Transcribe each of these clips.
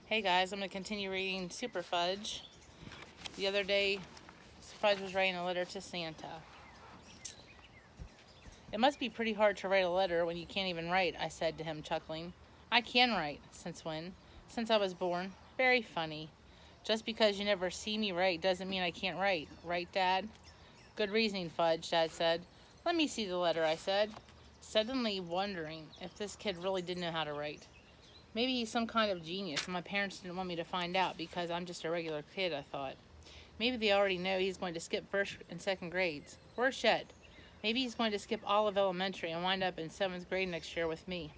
Hey guys, I'm going to continue reading Superfudge. The other day, Fudge was writing a letter to Santa. It must be pretty hard to write a letter when you can't even write, I said to him, chuckling. I can write. Since when? Since I was born. Very funny. Just because you never see me write doesn't mean I can't write. Right, Dad? Good reasoning, Fudge, Dad said. Let me see the letter, I said, suddenly wondering if this kid really did know how to write. Maybe he's some kind of genius, and my parents didn't want me to find out because I'm just a regular kid, I thought. Maybe they already know he's going to skip first and second grades. Worse yet, maybe he's going to skip all of elementary and wind up in 7th grade next year with me.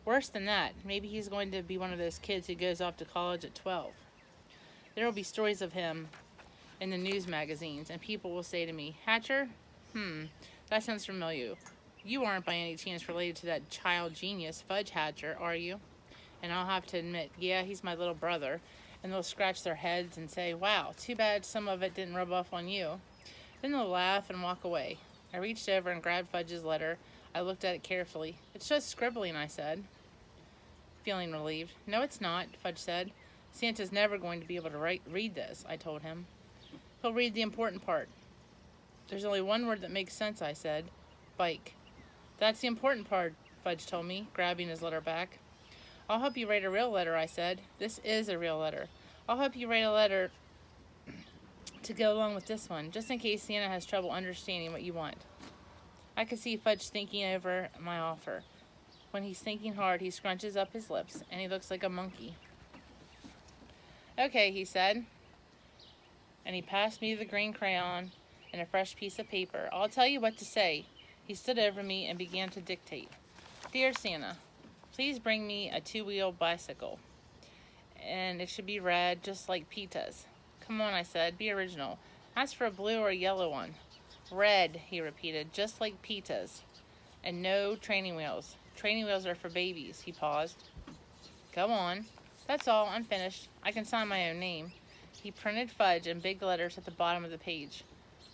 Worse than that, maybe he's going to be one of those kids who goes off to college at 12. There will be stories of him in the news magazines, and people will say to me, Hatcher? That sounds familiar. You aren't by any chance related to that child genius, Fudge Hatcher, are you? And I'll have to admit, yeah, he's my little brother. And they'll scratch their heads and say, wow, too bad some of it didn't rub off on you. Then they'll laugh and walk away. I reached over and grabbed Fudge's letter. I looked at it carefully. It's just scribbling, I said, feeling relieved. No, it's not, Fudge said. Santa's never going to be able to read this, I told him. He'll read the important part. There's only one word that makes sense, I said. Bike. That's the important part, Fudge told me, grabbing his letter back. I'll help you write a real letter, I said. This is a real letter. I'll help you write a letter to go along with this one, just in case Santa has trouble understanding what you want. I could see Fudge thinking over my offer. When he's thinking hard, he scrunches up his lips, and he looks like a monkey. Okay, he said, and he passed me the green crayon and a fresh piece of paper. I'll tell you what to say. He stood over me and began to dictate. Dear Santa, please bring me a 2-wheel bicycle, and it should be red, just like Pita's. Come on, I said, be original. Ask for a blue or a yellow one. Red, he repeated, just like Pita's. And no training wheels. Training wheels are for babies, he paused. Go on. That's all, I'm finished. I can sign my own name. He printed Fudge in big letters at the bottom of the page.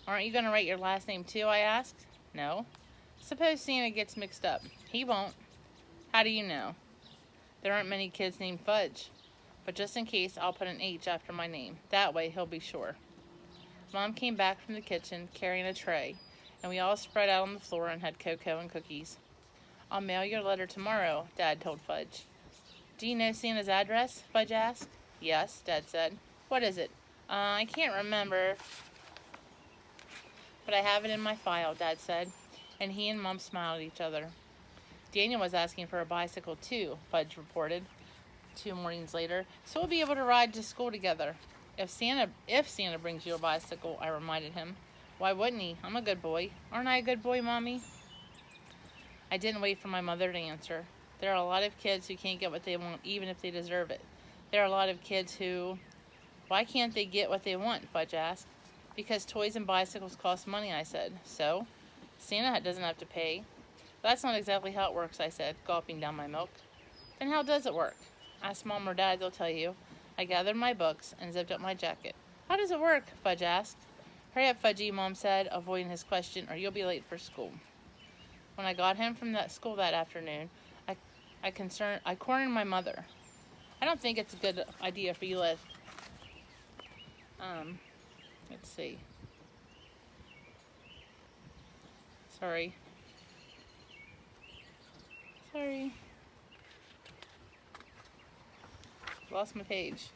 Aren't you going to write your last name too, I asked. No. Suppose Santa gets mixed up. He won't. How do you know? There aren't many kids named Fudge. But just in case, I'll put an H after my name. That way, he'll be sure. Mom came back from the kitchen carrying a tray, and we all spread out on the floor and had cocoa and cookies. I'll mail your letter tomorrow, Dad told Fudge. Do you know Santa's address? Fudge asked. Yes, Dad said. What is it? I can't remember, but I have it in my file, Dad said, and he and Mom smiled at each other. Daniel was asking for a bicycle too, Fudge reported 2 mornings later, so we'll be able to ride to school together. If Santa brings you a bicycle, I reminded him. Why wouldn't he? I'm a good boy. Aren't I a good boy, Mommy? I didn't wait for my mother to answer. There are a lot of kids who can't get what they want, even if they deserve it. There are a lot of kids who... Why can't they get what they want? Fudge asked. Because toys and bicycles cost money, I said. So? Santa doesn't have to pay. That's not exactly how it works, I said, gulping down my milk. Then how does it work? Ask Mom or Dad, they'll tell you. I gathered my books and zipped up my jacket. How does it work? Fudge asked. Hurry up, Fudgy, Mom said, avoiding his question, or you'll be late for school. When I got home from school that afternoon, I cornered my mother. I don't think it's a good idea for you to let's see. Sorry. Lost my page.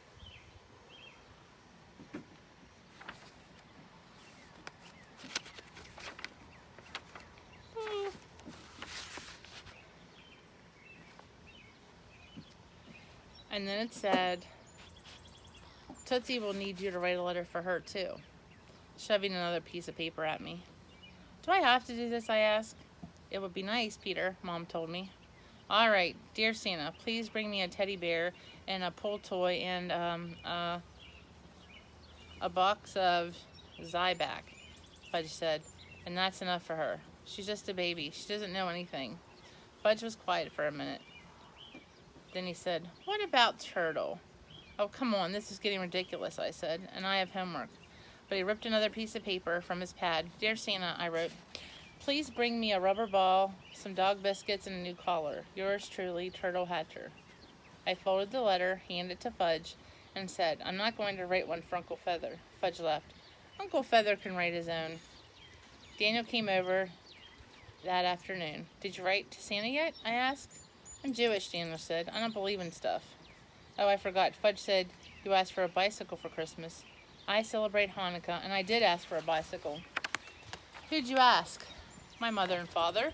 And then it said, Tootsie will need you to write a letter for her too, shoving another piece of paper at me. Do I have to do this, I asked. It would be nice, Peter, Mom told me. All right, dear Santa, please bring me a teddy bear and a pull toy and a box of Zyback, Fudge said, and that's enough for her. She's just a baby. She doesn't know anything. Fudge was quiet for a minute. Then he said, what about Turtle? Oh, come on, this is getting ridiculous, I said, and I have homework. But he ripped another piece of paper from his pad. Dear Santa, I wrote, please bring me a rubber ball, some dog biscuits, and a new collar. Yours truly, Turtle Hatcher. I folded the letter, handed it to Fudge, and said, I'm not going to write one for Uncle Feather. Fudge left. Uncle Feather can write his own. Daniel came over that afternoon. Did you write to Santa yet? I asked. I'm Jewish, Daniel said. I don't believe in stuff. Oh, I forgot. Fudge said you asked for a bicycle for Christmas. I celebrate Hanukkah, and I did ask for a bicycle. Who'd you ask? My mother and father.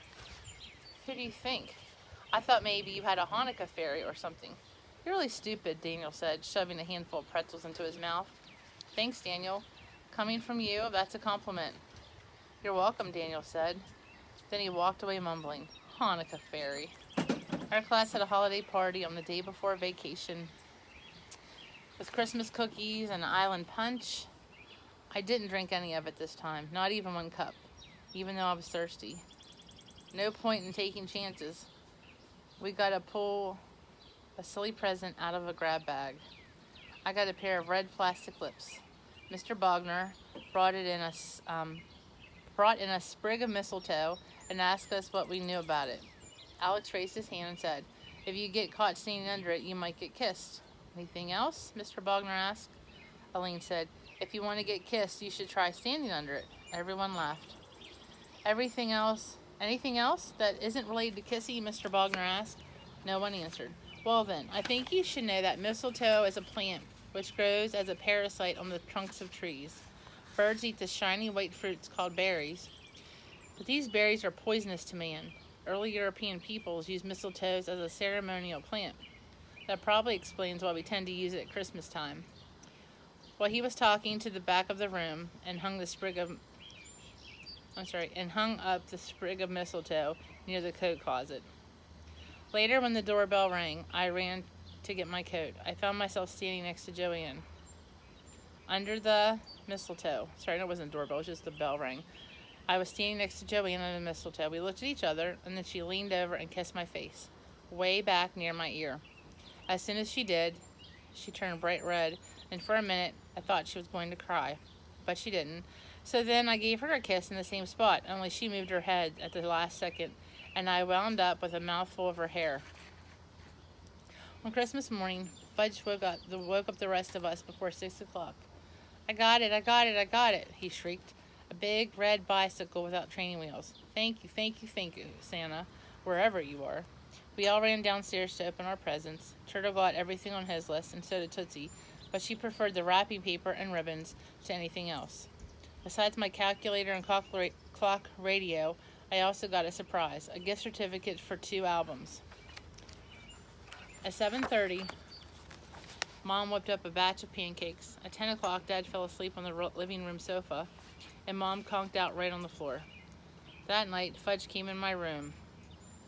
Who do you think? I thought maybe you had a Hanukkah fairy or something. You're really stupid, Daniel said, shoving a handful of pretzels into his mouth. Thanks, Daniel. Coming from you, that's a compliment. You're welcome, Daniel said. Then he walked away mumbling, Hanukkah fairy. Our class had a holiday party on the day before vacation with Christmas cookies and island punch. I didn't drink any of it this time, not even one cup, even though I was thirsty. No point in taking chances. We got to pull a silly present out of a grab bag. I got a pair of red plastic lips. Mr. Bogner brought in a sprig of mistletoe and asked us what we knew about it. Alex raised his hand and said, if you get caught standing under it, you might get kissed. Anything else? Mr. Bogner asked. Aline said, if you want to get kissed, you should try standing under it. Everyone laughed. Anything else that isn't related to kissing? Mr. Bogner asked. No one answered. Well then, I think you should know that mistletoe is a plant which grows as a parasite on the trunks of trees. Birds eat the shiny white fruits called berries, but these berries are poisonous to man. Early European peoples used mistletoes as a ceremonial plant. That probably explains why we tend to use it at Christmas time. While he was talking to the back of the room and hung up the sprig of mistletoe near the coat closet. Later, when the doorbell rang, I ran to get my coat. I found myself standing next to Joanne. Under the mistletoe. Sorry, no, it wasn't the doorbell, it was just the bell rang. I was standing next to Joanne under the mistletoe. We looked at each other, and then she leaned over and kissed my face, way back near my ear. As soon as she did, she turned bright red, and for a minute, I thought she was going to cry, but she didn't. So then I gave her a kiss in the same spot, only she moved her head at the last second, and I wound up with a mouthful of her hair. On Christmas morning, Fudge woke up the rest of us before 6 o'clock. I got it, he shrieked. A big red bicycle without training wheels. Thank you, Santa, wherever you are. We all ran downstairs to open our presents. Turtle got everything on his list, and so did Tootsie, but she preferred the wrapping paper and ribbons to anything else. Besides my calculator and clock radio, I also got a surprise, a gift certificate for 2 albums. At 7:30, Mom whipped up a batch of pancakes. At 10 o'clock, Dad fell asleep on the living room sofa, and Mom conked out right on the floor. That night, Fudge came in my room.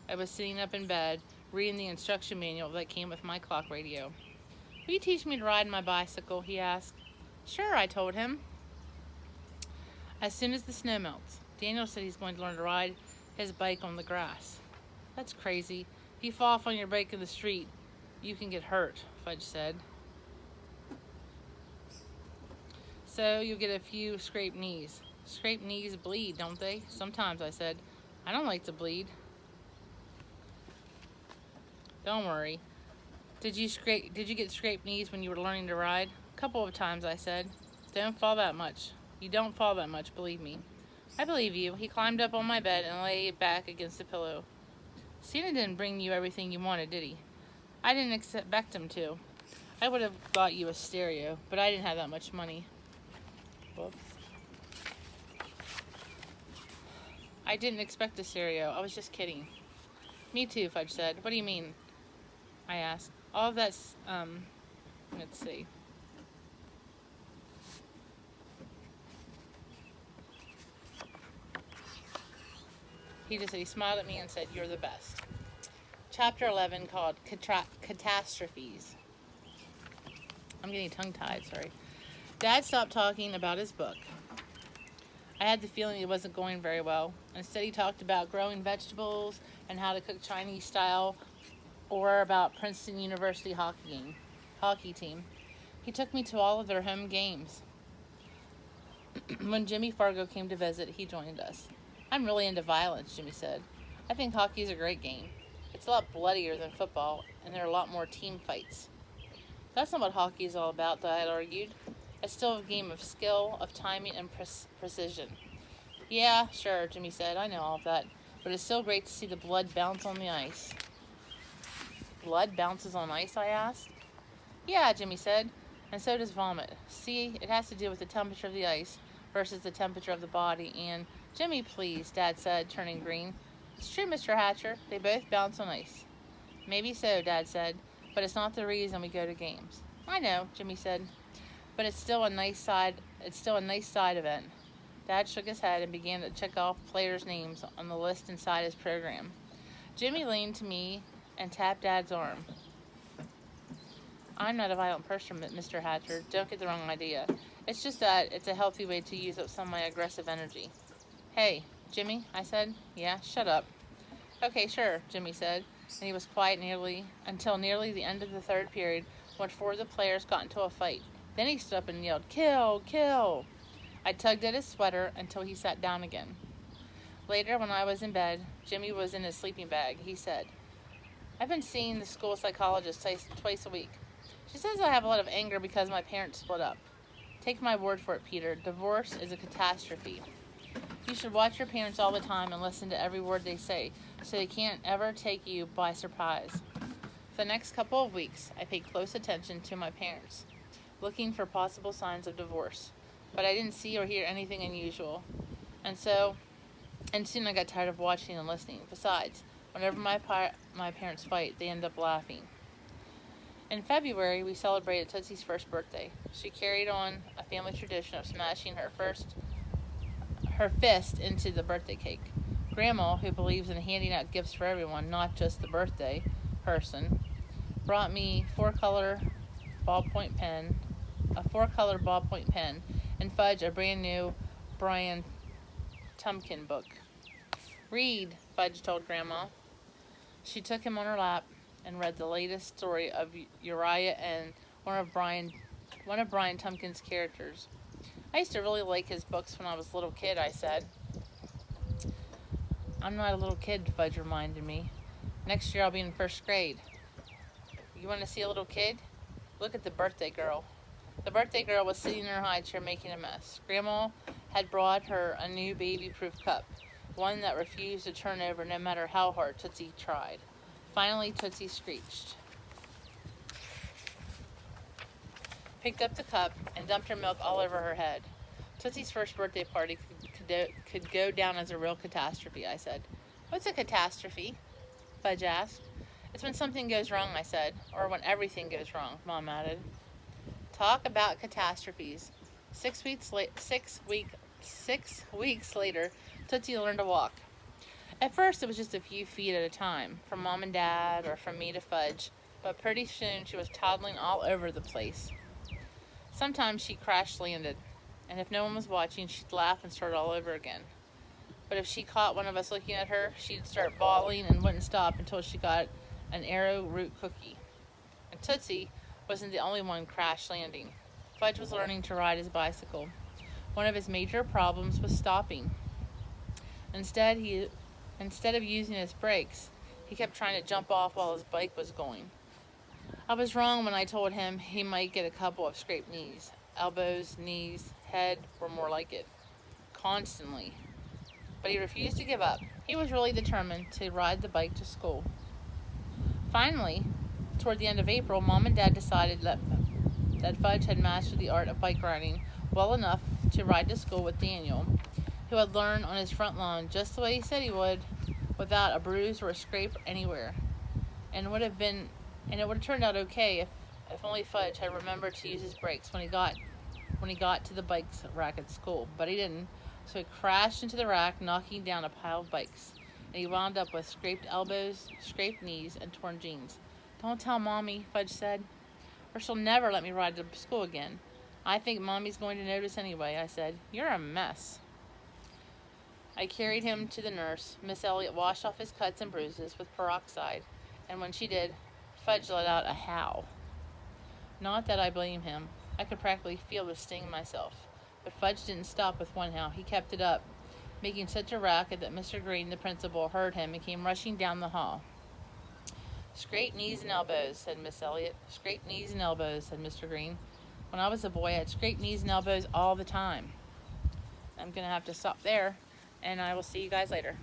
I was sitting up in bed, reading the instruction manual that came with my clock radio. Will you teach me to ride my bicycle? He asked. Sure, I told him. As soon as the snow melts. Daniel said he's going to learn to ride his bike on the grass. That's crazy. If you fall off on your bike in the street, you can get hurt, Fudge said. So you'll get a few scraped knees. Scraped knees bleed, don't they? Sometimes, I said. I don't like to bleed. Don't worry. Did you get scraped knees when you were learning to ride? A couple of times, I said. Don't fall that much. You don't fall that much, believe me. I believe you. He climbed up on my bed and lay back against the pillow. Santa didn't bring you everything you wanted, did he? I didn't expect him to. I would have bought you a stereo, but I didn't have that much money. Whoops. I didn't expect a stereo. I was just kidding. Me too, Fudge said. What do you mean? I asked. All of that's, let's see. He just said, he smiled at me and said, you're the best. Chapter 11 called Catastrophes. I'm getting tongue-tied, sorry. Dad stopped talking about his book. I had the feeling it wasn't going very well. Instead, he talked about growing vegetables and how to cook Chinese style, or about Princeton University hockey team. He took me to all of their home games. When Jimmy Fargo came to visit, he joined us. I'm really into violence, Jimmy said. I think hockey is a great game. It's a lot bloodier than football, and there are a lot more team fights. That's not what hockey is all about, Dad argued. It's still a game of skill, of timing, and precision. Yeah, sure, Jimmy said. I know all of that. But it's still great to see the blood bounce on the ice. Blood bounces on ice, I asked. Yeah, Jimmy said. And so does vomit. See, it has to do with the temperature of the ice versus the temperature of the body. And, Jimmy, please, Dad said, turning green. It's true, Mr. Hatcher. They both bounce on ice. Maybe so, Dad said. But it's not the reason we go to games. I know, Jimmy said. But it's still a nice side event. Dad shook his head and began to check off players' names on the list inside his program. Jimmy leaned to me and tapped Dad's arm. I'm not a violent person, Mr. Hatcher. Don't get the wrong idea. It's just that it's a healthy way to use up some of my aggressive energy. Hey, Jimmy, I said. Yeah, shut up. Okay, sure, Jimmy said, and he was quiet until nearly the end of the third period when 4 of the players got into a fight. Then he stood up and yelled, "Kill! Kill!" I tugged at his sweater until he sat down again. Later, when I was in bed, Jimmy was in his sleeping bag. He said, I've been seeing the school psychologist twice a week. She says I have a lot of anger because my parents split up. Take my word for it, Peter. Divorce is a catastrophe. You should watch your parents all the time and listen to every word they say, so they can't ever take you by surprise. For the next couple of weeks, I paid close attention to my parents, looking for possible signs of divorce. But I didn't see or hear anything unusual. And soon I got tired of watching and listening. Besides, whenever my parents fight, they end up laughing. In February, we celebrated Tootsie's first birthday. She carried on a family tradition of smashing her fist into the birthday cake. Grandma, who believes in handing out gifts for everyone, not just the birthday person, brought me a four-color ballpoint pen, and Fudge, a brand new Brian Tumpkin book. Read, Fudge told Grandma. She took him on her lap and read the latest story of Uriah and one of Brian Tumpkin's characters. I used to really like his books when I was a little kid, I said. I'm not a little kid, Fudge reminded me. Next year I'll be in first grade. You want to see a little kid? Look at the birthday girl. The birthday girl was sitting in her high chair making a mess. Grandma had brought her a new baby-proof cup, one that refused to turn over no matter how hard Tootsie tried. Finally, Tootsie screeched, picked up the cup, and dumped her milk all over her head. Tootsie's first birthday party could go down as a real catastrophe, I said. What's a catastrophe? Fudge asked. It's when something goes wrong, I said, or when everything goes wrong, Mom added. Talk about catastrophes. 6 weeks later, Tootsie learned to walk. At first, it was just a few feet at a time, from Mom and Dad or from me to Fudge, but pretty soon she was toddling all over the place. Sometimes she crash-landed, and if no one was watching, she'd laugh and start all over again. But if she caught one of us looking at her, she'd start bawling and wouldn't stop until she got an arrowroot cookie. And Tootsie wasn't the only one crash-landing. Fudge was learning to ride his bicycle. One of his major problems was stopping. Instead of using his brakes, he kept trying to jump off while his bike was going. I was wrong when I told him he might get a couple of scraped knees. Elbows, knees, head were more like it. Constantly. But he refused to give up. He was really determined to ride the bike to school. Finally, toward the end of April, Mom and Dad decided that Fudge had mastered the art of bike riding well enough to ride to school with Daniel, who had learned on his front lawn just the way he said he would, without a bruise or a scrape anywhere. And it would have turned out okay if only Fudge had remembered to use his brakes when he got to the bikes rack at school. But he didn't, so he crashed into the rack, knocking down a pile of bikes. And he wound up with scraped elbows, scraped knees, and torn jeans. Don't tell Mommy, Fudge said, or she'll never let me ride to school again. I think Mommy's going to notice anyway, I said. You're a mess. I carried him to the nurse. Miss Elliott washed off his cuts and bruises with peroxide, and when she did, Fudge let out a howl. Not that I blame him. I could practically feel the sting myself. But Fudge didn't stop with one howl. He kept it up, making such a racket that Mr. Green, the principal, heard him and came rushing down the hall. Scrape knees and elbows, said Miss Elliott. Scrape knees and elbows, said Mr. Green. When I was a boy, I had scraped knees and elbows all the time. I'm going to have to stop there, and I will see you guys later.